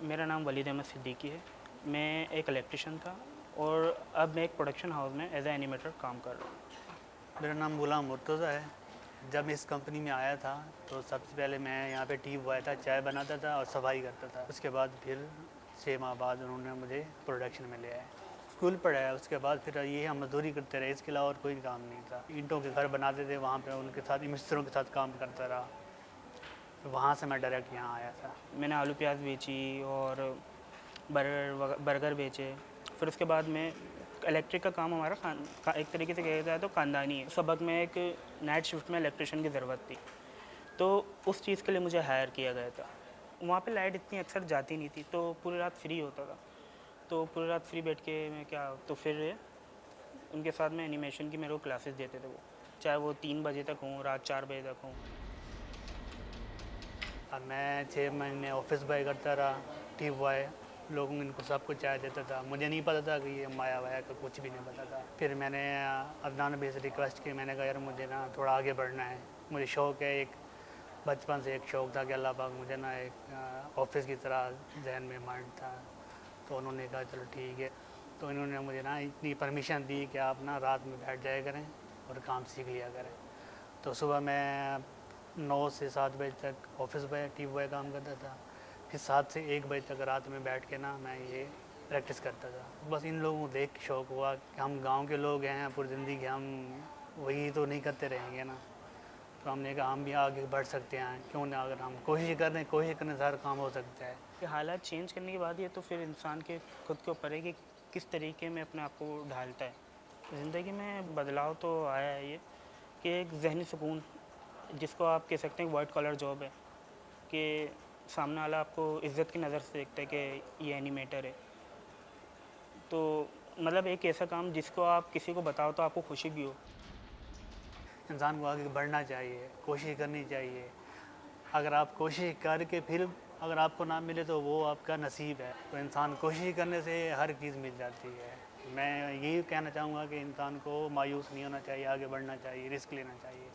मेरा नाम वलीद अहमद सिद्दीकी है। मैं एक इलेक्ट्रिशियन था और अब मैं एक प्रोडक्शन हाउस में एज ए एनिमेटर काम कर रहा हूँ। मेरा नाम गुलाम मुर्तज़ा है। जब मैं इस कंपनी में आया था तो सबसे पहले मैं यहाँ पे टी बॉय था, चाय बनाता था और सफाई करता था। उसके बाद फिर 6 माह बाद उन्होंने मुझे प्रोडक्शन में लिया है। स्कूल पढ़ाया, उसके बाद फिर ये हम मजदूरी करते रहे, इसके अलावा और कोई काम नहीं था। ईंटों के घर बनाते थे, वहाँ पे उनके साथ मिस्त्रियों के साथ काम करता रहा। वहाँ से मैं डायरेक्ट यहाँ आया था। मैंने आलू प्याज बेची और बर्गर बेचे। फिर उसके बाद में इलेक्ट्रिक का काम हमारा एक तरीके से कहा जाए तो ख़ानदानी है। सबक में एक नाइट शिफ्ट में इलेक्ट्रिशियन की ज़रूरत थी, तो उस चीज़ के लिए मुझे हायर किया गया था। वहाँ पे लाइट इतनी अक्सर जाती नहीं थी, तो पूरी रात फ्री होता था। तो पूरी रात फ्री बैठ के मैं क्या, तो फिर उनके साथ में एनिमेशन की मेरे को क्लासेस देते थे वो, चाहे वो 3 बजे तक हों, रात 4 बजे तक हों। अब मैं 6 महीने ऑफिस बॉय करता रहा, टी बॉय। लोगों इनको सबको चाय देता था। मुझे नहीं पता था कि ये माया वाया का कुछ भी नहीं पता था। फिर मैंने अदनान भाई से रिक्वेस्ट की, मैंने कहा यार मुझे ना थोड़ा आगे बढ़ना है, मुझे शौक़ है। एक बचपन से एक शौक़ था कि अल्लाह पाक मुझे ना एक ऑफिस की तरह जहन में माइंड था। तो उन्होंने कहा चलो ठीक है। तो इन्होंने मुझे ना इतनी परमिशन दी कि आप ना रात में बैठ जाया करें और काम सीख लिया करें। तो सुबह मैं 9 से 7 बजे तक ऑफिस बॉय टी बॉय काम करता था। फिर 7 से 1 बजे तक रात में बैठ के ना मैं ये प्रैक्टिस करता था। बस इन लोगों को देख के शौक़ हुआ कि हम गांव के लोग हैं, पूरी ज़िंदगी हम वही तो नहीं करते रहेंगे ना। तो हमने कहा हम भी आगे बढ़ सकते हैं, क्यों ना, अगर हम कोशिश करने से हर काम हो सकता है। कि हालात चेंज करने के बाद ये तो फिर इंसान के खुद के ऊपर है कि किस तरीके में अपने आप को ढालता है। ज़िंदगी में बदलाव तो आया है ये कि एक ज़हनी सुकून, जिसको आप कह सकते हैं वाइट कॉलर जॉब है, कि सामने वाला आपको इज़्ज़त की नज़र से देखता है कि ये एनिमेटर है। तो मतलब एक ऐसा काम जिसको आप किसी को बताओ तो आपको खुशी भी हो। इंसान को आगे बढ़ना चाहिए, कोशिश करनी चाहिए। अगर आप कोशिश करके फिर अगर आपको ना मिले तो वो आपका नसीब है। तो इंसान कोशिश करने से हर चीज़ मिल जाती है। मैं यही कहना चाहूँगा कि इंसान को मायूस नहीं होना चाहिए, आगे बढ़ना चाहिए, रिस्क लेना चाहिए।